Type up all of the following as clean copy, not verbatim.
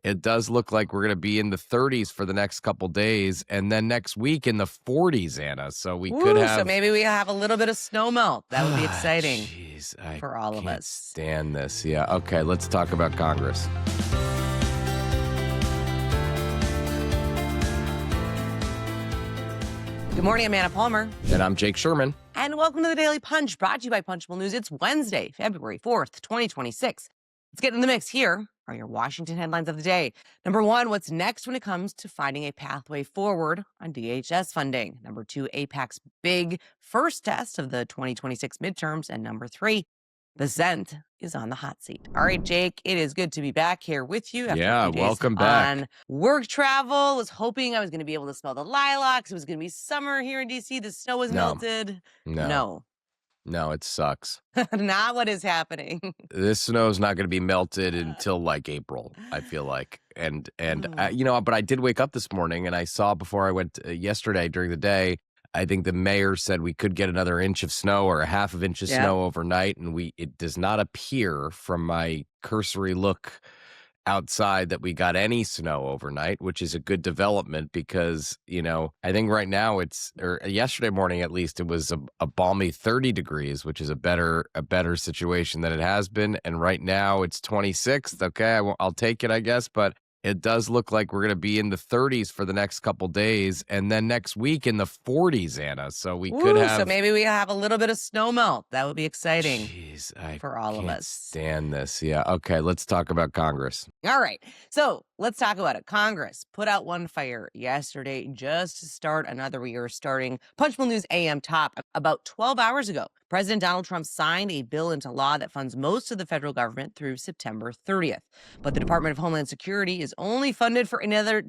It does look like we're going to be in the 30s for the next couple days, and then next week in the 40s, Anna. So we could have. So maybe we have a little bit of snow melt. That would be exciting. Jeez, for all of can't us. stand this. Yeah. Okay. Let's talk about Congress. Good morning, I'm Anna Palmer. And I'm Jake Sherman. And welcome to the Daily Punch, brought to you by Punchable News. It's Wednesday, February 4th, 2026. Let's get in the mix. Here are your Washington headlines of the day. Number one, what's next when it comes to finding a pathway forward on DHS funding? Number two, AIPAC's big first test of the 2026 midterms. And number three, Bessent is on the hot seat. All right, Jake, it is good to be back here with you. After a few days welcome back. On work travel, was hoping I was going to be able to smell the lilacs. It was going to be summer here in D.C. The snow was melted. No, it sucks. not what is happening. This snow is not going to be melted until like April, I feel like. And but I did wake up this morning and I saw before I went yesterday during the day, I think the mayor said we could get another inch of snow or a half of inch of snow overnight. And it does not appear from my cursory look outside that we got any snow overnight, which is a good development because, I think right now or yesterday morning, at least, it was a balmy 30 degrees, which is a better situation than it has been. And right now it's 26th. Okay. I'll take it, I guess. But it does look like we're going to be in the 30s for the next couple days, and then next week in the 40s, Anna. So we could have. So maybe we have a little bit of snow melt. That would be exciting. For all of us. Stand this. Yeah. Okay. Let's talk about Congress. All right. So let's talk about it. Congress put out one fire yesterday just to start another year, starting Punchable News AM Top about 12 hours ago. President Donald Trump signed a bill into law that funds most of the federal government through September 30th. But the Department of Homeland Security is only funded for another,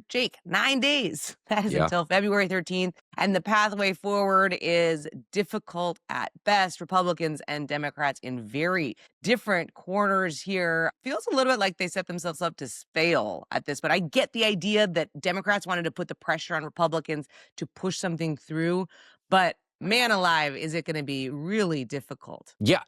9 days. That is until February 13th. And the pathway forward is difficult at best. Republicans and Democrats in very different corners here. Feels a little bit like they set themselves up to fail at this. But I get the idea that Democrats wanted to put the pressure on Republicans to push something through. But man alive, is it going to be really difficult? Yeah,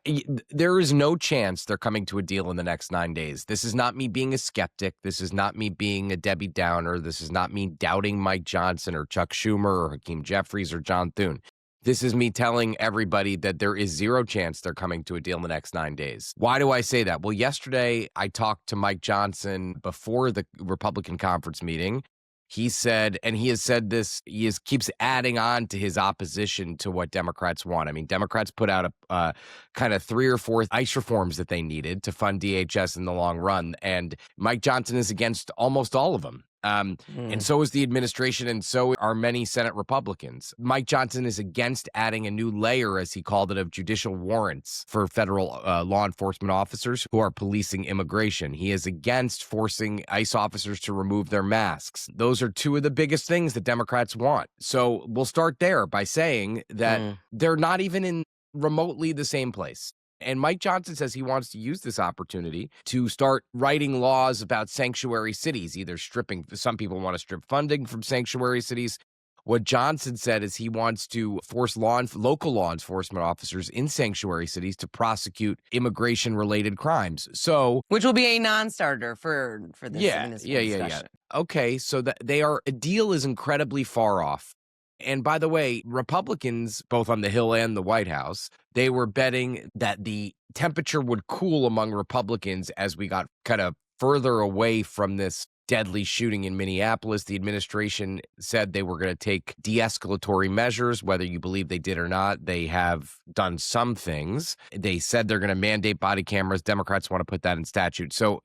there is no chance they're coming to a deal in the next 9 days. This is not me being a skeptic. This is not me being a Debbie Downer. This is not me doubting Mike Johnson or Chuck Schumer or Hakeem Jeffries or John Thune. This is me telling everybody that there is zero chance they're coming to a deal in the next 9 days. Why do I say that? Well, yesterday I talked to Mike Johnson before the Republican conference meeting. He said, and he has said this, keeps adding on to his opposition to what Democrats want. I mean, Democrats put out a kind of 3 or 4 ICE reforms that they needed to fund DHS in the long run. And Mike Johnson is against almost all of them. And so is the administration, and so are many Senate Republicans. Mike Johnson is against adding a new layer, as he called it, of judicial warrants for federal law enforcement officers who are policing immigration. He is against forcing ICE officers to remove their masks. Those are two of the biggest things that Democrats want. So we'll start there by saying that they're not even in remotely the same place. And Mike Johnson says he wants to use this opportunity to start writing laws about sanctuary cities, either stripping, some people want to strip funding from sanctuary cities. What Johnson said is he wants to force local law enforcement officers in sanctuary cities to prosecute immigration-related crimes. So, which will be a non-starter for this. Yeah. Okay, so a deal is incredibly far off. And by the way, Republicans, both on the Hill and the White House, they were betting that the temperature would cool among Republicans as we got kind of further away from this deadly shooting in Minneapolis. The administration said they were going to take de-escalatory measures, whether you believe they did or not. They have done some things. They said they're going to mandate body cameras. Democrats want to put that in statute. So,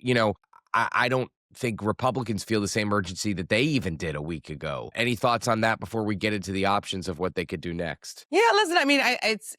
I don't think Republicans feel the same urgency that they even did a week ago. Any thoughts on that before we get into the options of what they could do next? Yeah, listen, I mean, it's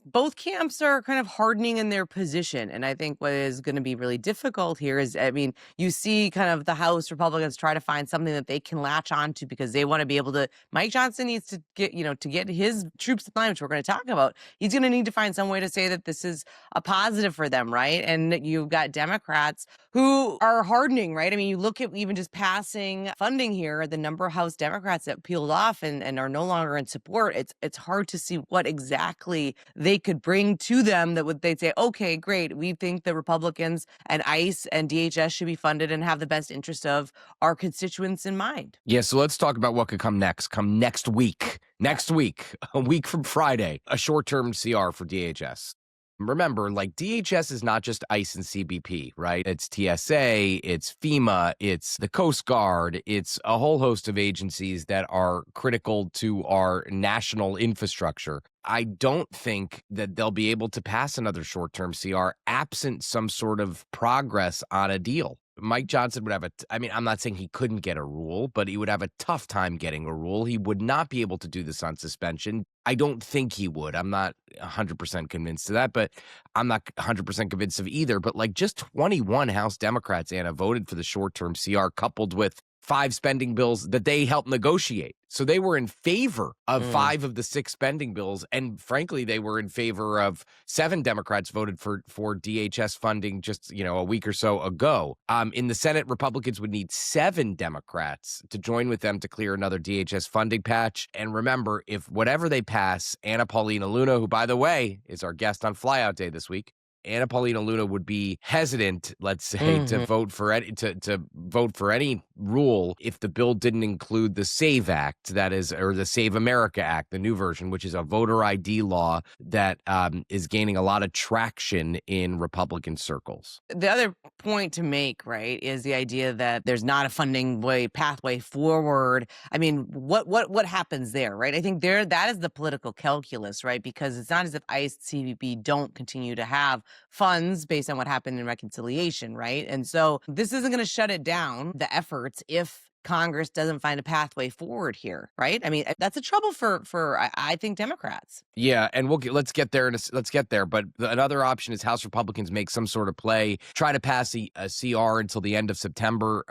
both camps are kind of hardening in their position. And I think what is going to be really difficult here is, I mean, you see kind of the House Republicans try to find something that they can latch onto because they want to be able to, Mike Johnson needs to get, to get his troops in line, which we're going to talk about. He's going to need to find some way to say that this is a positive for them, right? And you've got Democrats who are hardening, right? I mean, you look at even just passing funding here, the number of House Democrats that peeled off and are no longer in support, it's hard to see what exactly they could bring to them that would they'd say, okay, great, we think the Republicans and ICE and DHS should be funded and have the best interest of our constituents in mind. Yeah, so let's talk about what could come next. Come next week. Next week, a week from Friday, a short-term CR for DHS. Remember, like DHS is not just ICE and CBP, right? It's TSA, it's FEMA, it's the Coast Guard, it's a whole host of agencies that are critical to our national infrastructure. I don't think that they'll be able to pass another short-term CR absent some sort of progress on a deal. Mike Johnson would have I'm not saying he couldn't get a rule, but he would have a tough time getting a rule. He would not be able to do this on suspension. I don't think he would. I'm not 100% convinced of that, but I'm not 100% convinced of either. But like just 21 House Democrats, Anna, voted for the short-term CR coupled with 5 spending bills that they helped negotiate. So they were in favor of 5 of the 6 spending bills. And frankly, they were in favor of 7 Democrats voted for DHS funding just, a week or so ago. In the Senate, Republicans would need 7 Democrats to join with them to clear another DHS funding patch. And remember, if whatever they pass, Anna Paulina Luna, who, by the way, is our guest on Flyout Day this week, Anna Paulina Luna would be hesitant, let's say, to vote for any rule if the bill didn't include the SAVE Act, or the Save America Act, the new version, which is a voter ID law that is gaining a lot of traction in Republican circles. The other point to make, right, is the idea that there's not a funding pathway forward. I mean, what happens there, right? I think that is the political calculus, right? Because it's not as if ICE, CBP don't continue to have funds based on what happened in reconciliation, right? And so this isn't going to shut it down, the efforts, if Congress doesn't find a pathway forward here, right? I mean, that's a trouble for I think Democrats. Yeah, and let's get there. But another option is House Republicans make some sort of play, try to pass a CR until the end of September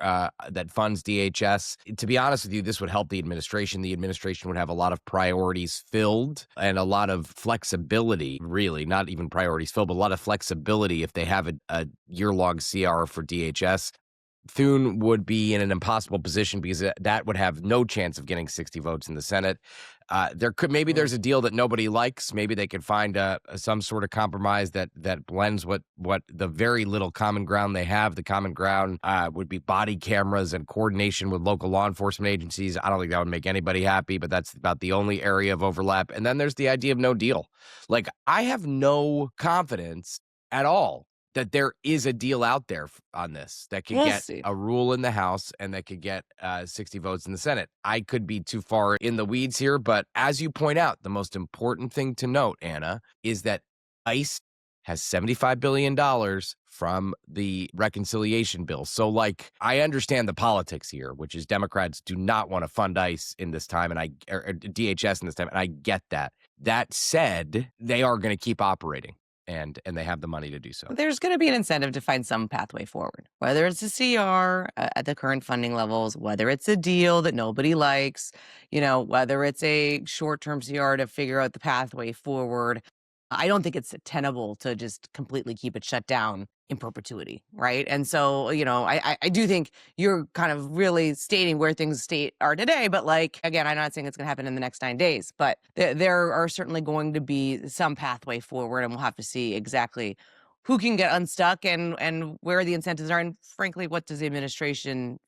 that funds DHS. To be honest with you, this would help the administration. The administration would have a lot of priorities filled and a lot of flexibility, really, not even priorities filled, but a lot of flexibility if they have a year-long CR for DHS. Thune would be in an impossible position because that would have no chance of getting 60 votes in the Senate. There's a deal that nobody likes. Maybe they could find some sort of compromise that blends what the very little common ground they have. The common ground would be body cameras and coordination with local law enforcement agencies. I don't think that would make anybody happy, but that's about the only area of overlap. And then there's the idea of no deal. Like, I have no confidence at all that there is a deal out there on this that could get a rule in the House and that could get 60 votes in the Senate. I could be too far in the weeds here, but as you point out, the most important thing to note, Anna, is that ICE has $75 billion from the reconciliation bill. So, I understand the politics here, which is Democrats do not want to fund ICE in this time, or DHS in this time, and I get that. That said, they are going to keep operating. And they have the money to do so. There's going to be an incentive to find some pathway forward, whether it's a CR at the current funding levels, whether it's a deal that nobody likes, whether it's a short-term CR to figure out the pathway forward. I don't think it's tenable to just completely keep it shut down in perpetuity, right? And so, I do think you're kind of really stating where things are today, but again, I'm not saying it's going to happen in the next 9 days, but there are certainly going to be some pathway forward, and we'll have to see exactly who can get unstuck and where the incentives are, and frankly, what does the administration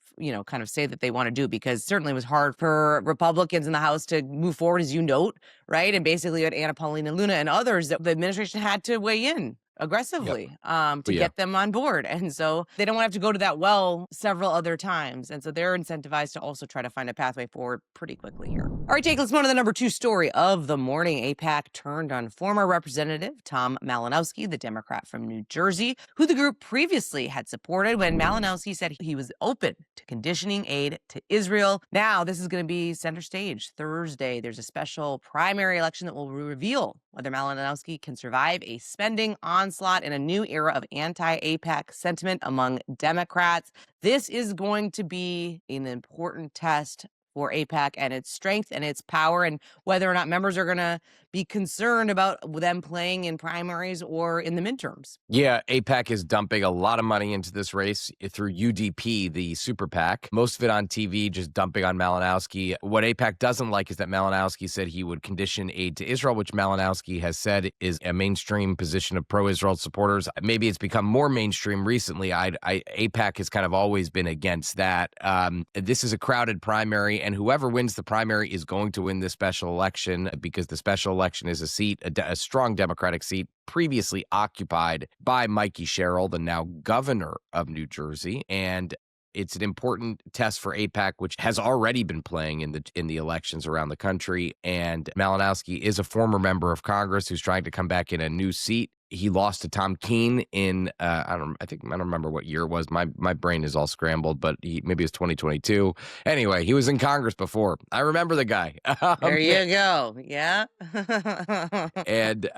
kind of say that they want to do, because certainly it was hard for Republicans in the House to move forward, as you note, right? And basically at Anna Paulina Luna and others, the administration had to weigh in aggressively to get them on board. And so they don't want to have to go to that well several other times. And so they're incentivized to also try to find a pathway forward pretty quickly here. All right, Jake, let's move on to the number 2 story of the morning. AIPAC turned on former Representative Tom Malinowski, the Democrat from New Jersey, who the group previously had supported when Malinowski said he was open to conditioning aid to Israel. Now, this is going to be center stage. Thursday, there's a special primary election that will reveal whether Malinowski can survive a spending onslaught in a new era of anti-AIPAC sentiment among Democrats. This is going to be an important test for AIPAC and its strength and its power, and whether or not members are going to be concerned about them playing in primaries or in the midterms. Yeah, AIPAC is dumping a lot of money into this race through UDP, the super PAC. Most of it on TV, just dumping on Malinowski. What AIPAC doesn't like is that Malinowski said he would condition aid to Israel, which Malinowski has said is a mainstream position of pro-Israel supporters. Maybe it's become more mainstream recently. AIPAC has kind of always been against that. This is a crowded primary, and whoever wins the primary is going to win this special election, because the special election is a seat, a strong Democratic seat, previously occupied by Mikey Sherrill, the now governor of New Jersey. And it's an important test for AIPAC, which has already been playing in the elections around the country. And Malinowski is a former member of Congress who's trying to come back in a new seat. He lost to Tom Keene in I don't remember what year it was. My brain is all scrambled, but maybe it was 2022. Anyway, he was in Congress before. I remember the guy. There you go. Yeah. And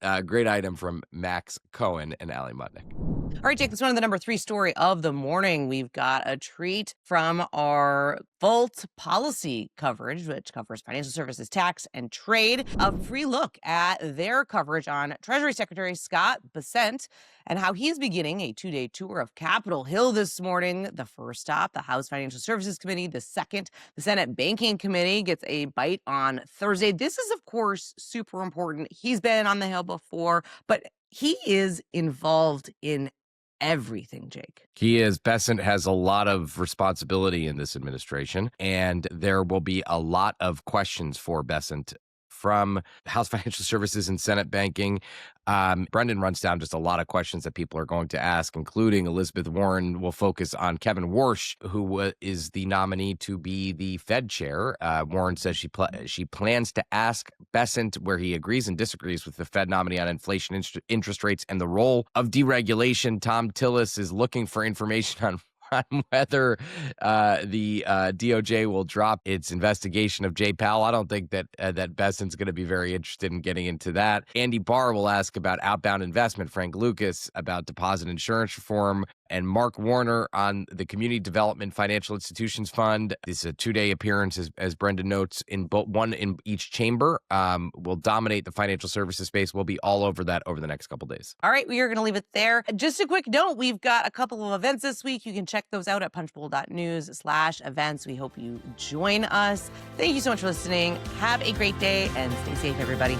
a great item from Max Cohen and Ali Mudnick. All right, Jake, this is one of the number 3 story of the morning. We've got a treat from our Vault policy coverage, which covers financial services, tax, and trade. A free look at their coverage on Treasury Secretary Scott Bessent and how he's beginning a 2-day tour of Capitol Hill this morning. The first stop, the House Financial Services Committee. The second, the Senate Banking Committee gets a bite on Thursday. This is, of course, super important. He's been on the Hill before, but he is involved in everything, Jake. He is. Bessent has a lot of responsibility in this administration, and there will be a lot of questions for Bessent from House Financial Services and Senate Banking. Brendan runs down just a lot of questions that people are going to ask, including Elizabeth Warren will focus on Kevin Warsh, who is the nominee to be the Fed chair. Warren says she plans to ask Bessent where he agrees and disagrees with the Fed nominee on inflation, interest rates, and the role of deregulation. Tom Tillis is looking for information on whether the DOJ will drop its investigation of Jay Powell. I don't think that Bessent's going to be very interested in getting into that. Andy Barr will ask about outbound investment, Frank Lucas about deposit insurance reform, and Mark Warner on the Community Development Financial Institutions Fund. This is a 2-day appearance, as Brendan notes, one in each chamber. Will dominate the financial services space. We'll be all over that over the next couple days. All right, we are going to leave it there. Just a quick note, we've got a couple of events this week. You can check those out at punchbowl.news/events. We hope you join us. Thank you so much for listening. Have a great day and stay safe, everybody.